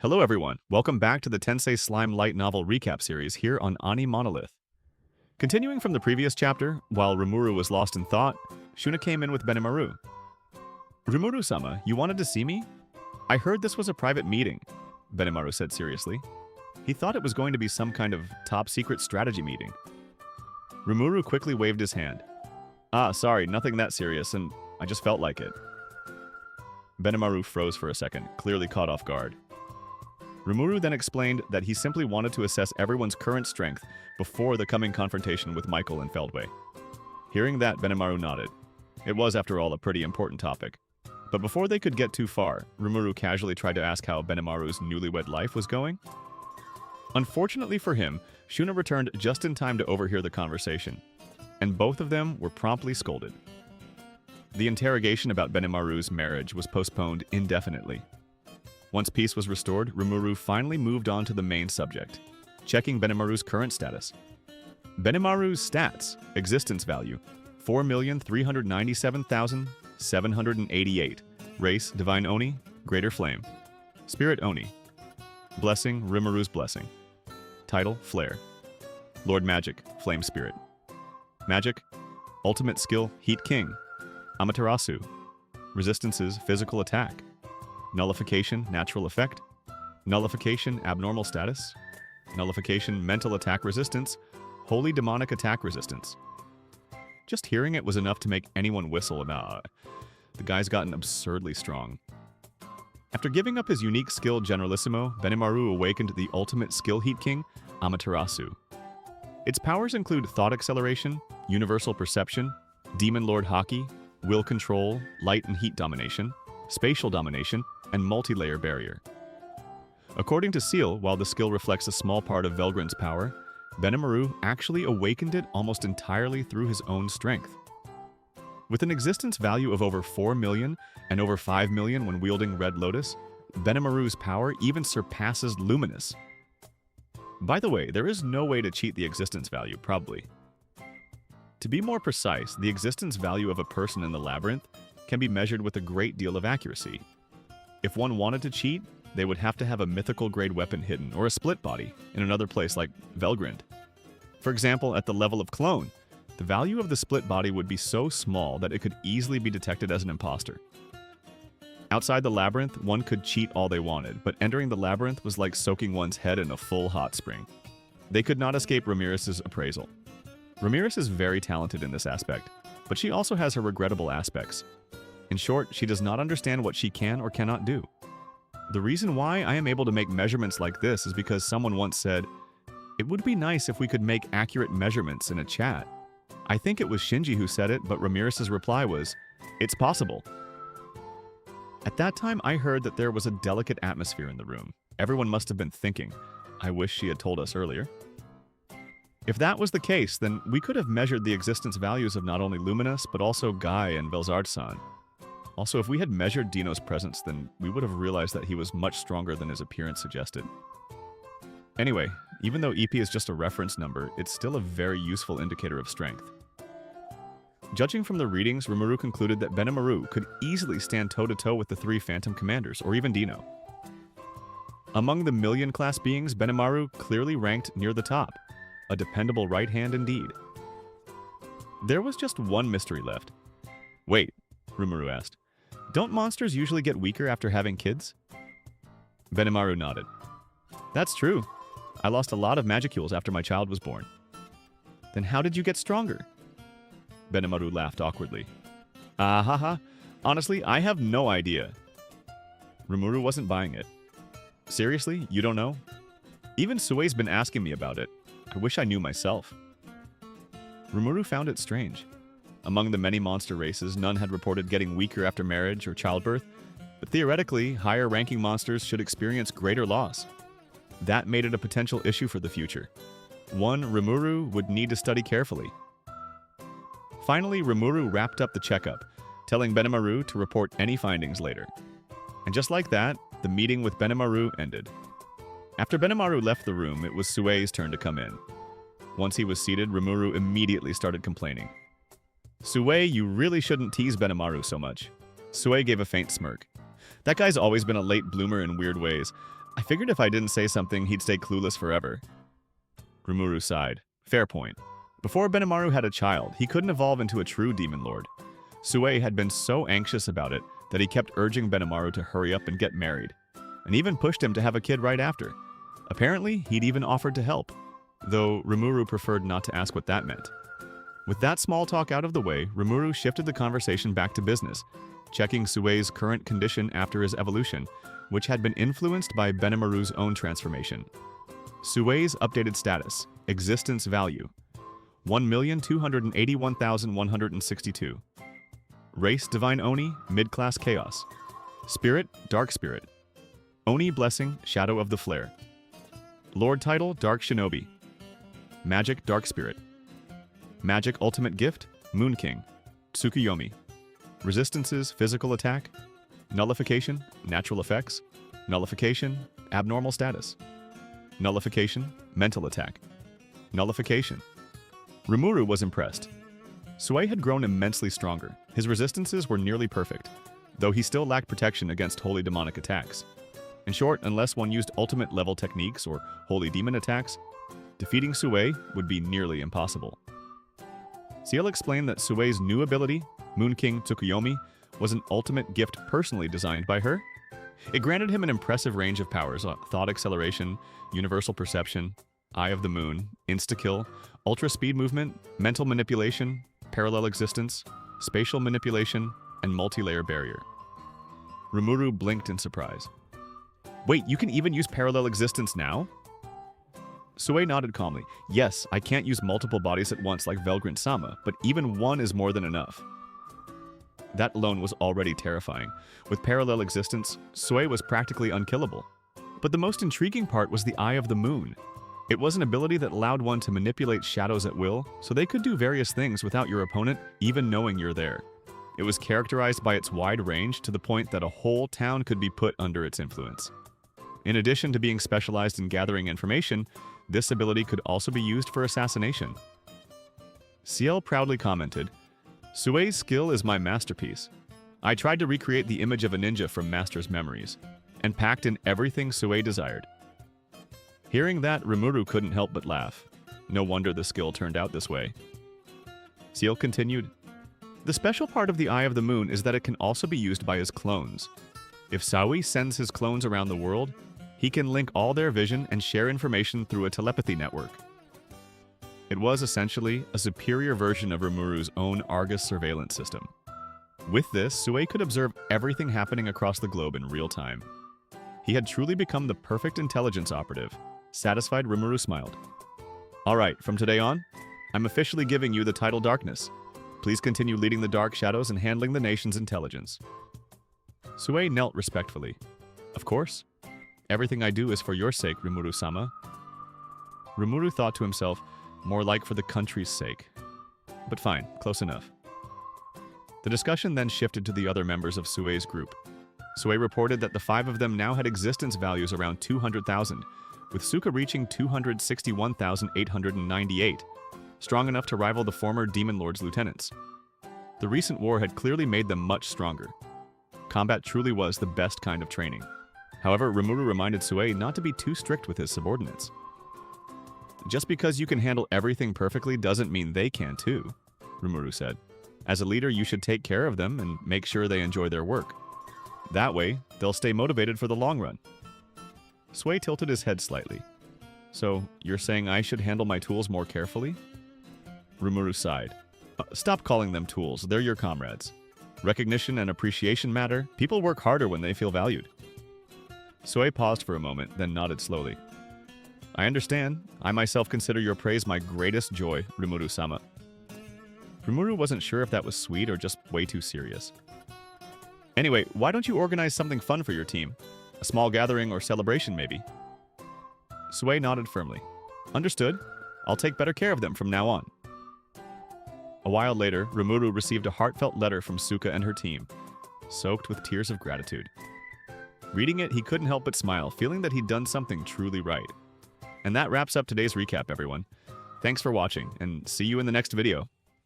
Hello everyone, welcome back to the Tensei Slime Light Novel Recap series here on AniMonolith. Continuing from the previous chapter, while Rimuru was lost in thought, Shuna came in with Benimaru. "Rimuru-sama, you wanted to see me? I heard this was a private meeting," Benimaru said seriously. He thought it was going to be some kind of top-secret strategy meeting. Rimuru quickly waved his hand. Sorry, nothing that serious, and I just felt like it." Benimaru froze for a second, clearly caught off guard. Rimuru then explained that he simply wanted to assess everyone's current strength before the coming confrontation with Michael and Feldway. Hearing that, Benimaru nodded. It was, after all, a pretty important topic. But before they could get too far, Rimuru casually tried to ask how Benimaru's newlywed life was going. Unfortunately for him, Shuna returned just in time to overhear the conversation, and both of them were promptly scolded. The interrogation about Benimaru's marriage was postponed indefinitely. Once peace was restored, Rimuru finally moved on to the main subject, checking Benimaru's current status. Benimaru's stats: existence value, 4,397,788. Race: Divine Oni, Greater Flame. Spirit: Oni. Blessing: Rimuru's Blessing. Title: Flare. Lord Magic: Flame Spirit. Magic: Ultimate Skill: Heat King. Amaterasu. Resistances: Physical Attack. Nullification: Natural Effect. Nullification: Abnormal Status. Nullification: Mental Attack Resistance. Holy Demonic Attack Resistance. Just hearing it was enough to make anyone whistle about it. The guy's gotten absurdly strong. After giving up his unique skill Generalissimo, Benimaru awakened the ultimate skill Heat King, Amaterasu. Its powers include Thought Acceleration, Universal Perception, Demon Lord Haki, Will Control, Light and Heat Domination, Spatial Domination, and Multi-Layer Barrier. According to Seal, while the skill reflects a small part of Velgrin's power, Benimaru actually awakened it almost entirely through his own strength. With an existence value of over 4 million and over 5 million when wielding Red Lotus, Benimaru's power even surpasses Luminous. By the way, there is no way to cheat the existence value, probably. To be more precise, the existence value of a person in the labyrinth can be measured with a great deal of accuracy. If one wanted to cheat, they would have to have a mythical-grade weapon hidden, or a split body, in another place like Velgrind. For example, at the level of Clone, the value of the split body would be so small that it could easily be detected as an imposter. Outside the labyrinth, one could cheat all they wanted, but entering the labyrinth was like soaking one's head in a full hot spring. They could not escape Ramirez's appraisal. Ramirez is very talented in this aspect, but she also has her regrettable aspects. In short, she does not understand what she can or cannot do. The reason why I am able to make measurements like this is because someone once said, "It would be nice if we could make accurate measurements in a chat." I think it was Shinji who said it, but Ramirez's reply was, "It's possible." At that time, I heard that there was a delicate atmosphere in the room. Everyone must have been thinking, "I wish she had told us earlier." If that was the case, then we could have measured the existence values of not only Luminous, but also Guy and Velzard-san. Also, if we had measured Dino's presence, then we would have realized that he was much stronger than his appearance suggested. Anyway, even though EP is just a reference number, it's still a very useful indicator of strength. Judging from the readings, Rimuru concluded that Benimaru could easily stand toe-to-toe with the 3 Phantom Commanders, or even Dino. Among the million-class beings, Benimaru clearly ranked near the top. A dependable right hand indeed. There was just one mystery left. "Wait," Rimuru asked. "Don't monsters usually get weaker after having kids?" Benimaru nodded. "That's true. I lost a lot of magicules after my child was born." "Then how did you get stronger?" Benimaru laughed awkwardly. Haha. Honestly, I have no idea." Rimuru wasn't buying it. "Seriously? You don't know? Even Souei's been asking me about it. I wish I knew myself." Rimuru found it strange. Among the many monster races, none had reported getting weaker after marriage or childbirth, but theoretically, higher-ranking monsters should experience greater loss. That made it a potential issue for the future. One Rimuru would need to study carefully. Finally, Rimuru wrapped up the checkup, telling Benimaru to report any findings later. And just like that, the meeting with Benimaru ended. After Benimaru left the room, it was Souei's turn to come in. Once he was seated, Rimuru immediately started complaining. "Souei, you really shouldn't tease Benimaru so much." Souei gave a faint smirk. "That guy's always been a late bloomer in weird ways. I figured if I didn't say something, he'd stay clueless forever. Rimuru sighed. Fair point. Before Benimaru had a child, he couldn't evolve into a true demon lord. Souei had been so anxious about it that he kept urging Benimaru to hurry up and get married, and even pushed him to have a kid right after. Apparently, he'd even offered to help, though Rimuru preferred not to ask what that meant. With that small talk out of the way, Rimuru shifted the conversation back to business, checking Souei's current condition after his evolution, which had been influenced by Benimaru's own transformation. Souei's updated status, existence value, 1,281,162. Race Divine Oni, Mid-Class Chaos. Spirit, Dark Spirit. Oni Blessing, Shadow of the Flare. Lord Title, Dark Shinobi. Magic, Dark Spirit. Magic Ultimate Gift, Moon King. Tsukuyomi. Resistances, Physical Attack. Nullification, Natural Effects. Nullification, Abnormal Status. Nullification, Mental Attack. Nullification. Rimuru was impressed. Souei had grown immensely stronger. His resistances were nearly perfect, though he still lacked protection against holy demonic attacks. In short, unless one used ultimate level techniques or holy demon attacks, defeating Souei would be nearly impossible. Ciel explained that Souei's new ability, Moon King Tsukuyomi, was an ultimate gift personally designed by her. It granted him an impressive range of powers: thought acceleration, universal perception, Eye of the Moon, insta-kill, ultra-speed movement, mental manipulation, parallel existence, spatial manipulation, and multi-layer barrier. Rimuru blinked in surprise. Wait, you can even use parallel existence now? Souei nodded calmly. Yes, I can't use multiple bodies at once like Velgrant-sama, but even one is more than enough. That alone was already terrifying. With parallel existence, Souei was practically unkillable. But the most intriguing part was the Eye of the Moon. It was an ability that allowed one to manipulate shadows at will, so they could do various things without your opponent even knowing you're there. It was characterized by its wide range to the point that a whole town could be put under its influence. In addition to being specialized in gathering information, this ability could also be used for assassination. Ciel proudly commented, "Souei's skill is my masterpiece. I tried to recreate the image of a ninja from Master's memories, and packed in everything Souei desired." Hearing that, Rimuru couldn't help but laugh. No wonder the skill turned out this way. Ciel continued, "The special part of the Eye of the Moon is that it can also be used by his clones. If Souei sends his clones around the world, he can link all their vision and share information through a telepathy network." It was essentially a superior version of Rimuru's own Argus surveillance system. With this, Souei could observe everything happening across the globe in real time. He had truly become the perfect intelligence operative. Satisfied, Rimuru smiled. "All right, from today on, I'm officially giving you the title Darkness. Please continue leading the dark shadows and handling the nation's intelligence." Souei knelt respectfully. "Of course. Everything I do is for your sake, Rimuru-sama." Rimuru thought to himself, more like for the country's sake. But fine, close enough. The discussion then shifted to the other members of Souei's group. Souei reported that the 5 of them now had existence values around 200,000, with Suka reaching 261,898, strong enough to rival the former Demon Lord's lieutenants. The recent war had clearly made them much stronger. Combat truly was the best kind of training. However, Rimuru reminded Souei not to be too strict with his subordinates. "Just because you can handle everything perfectly doesn't mean they can too," Rimuru said. "As a leader, you should take care of them and make sure they enjoy their work. That way, they'll stay motivated for the long run." Souei tilted his head slightly. "So, you're saying I should handle my tools more carefully?" Rimuru sighed. "Stop calling them tools, they're your comrades. Recognition and appreciation matter. People work harder when they feel valued." Souei paused for a moment, then nodded slowly. "I understand. I myself consider your praise my greatest joy, Rimuru-sama." Rimuru wasn't sure if that was sweet or just way too serious. "Anyway, why don't you organize something fun for your team? A small gathering or celebration, maybe?" Souei nodded firmly. "Understood. I'll take better care of them from now on." A while later, Rimuru received a heartfelt letter from Suka and her team, soaked with tears of gratitude. Reading it, he couldn't help but smile, feeling that he'd done something truly right. And that wraps up today's recap, everyone. Thanks for watching, and see you in the next video.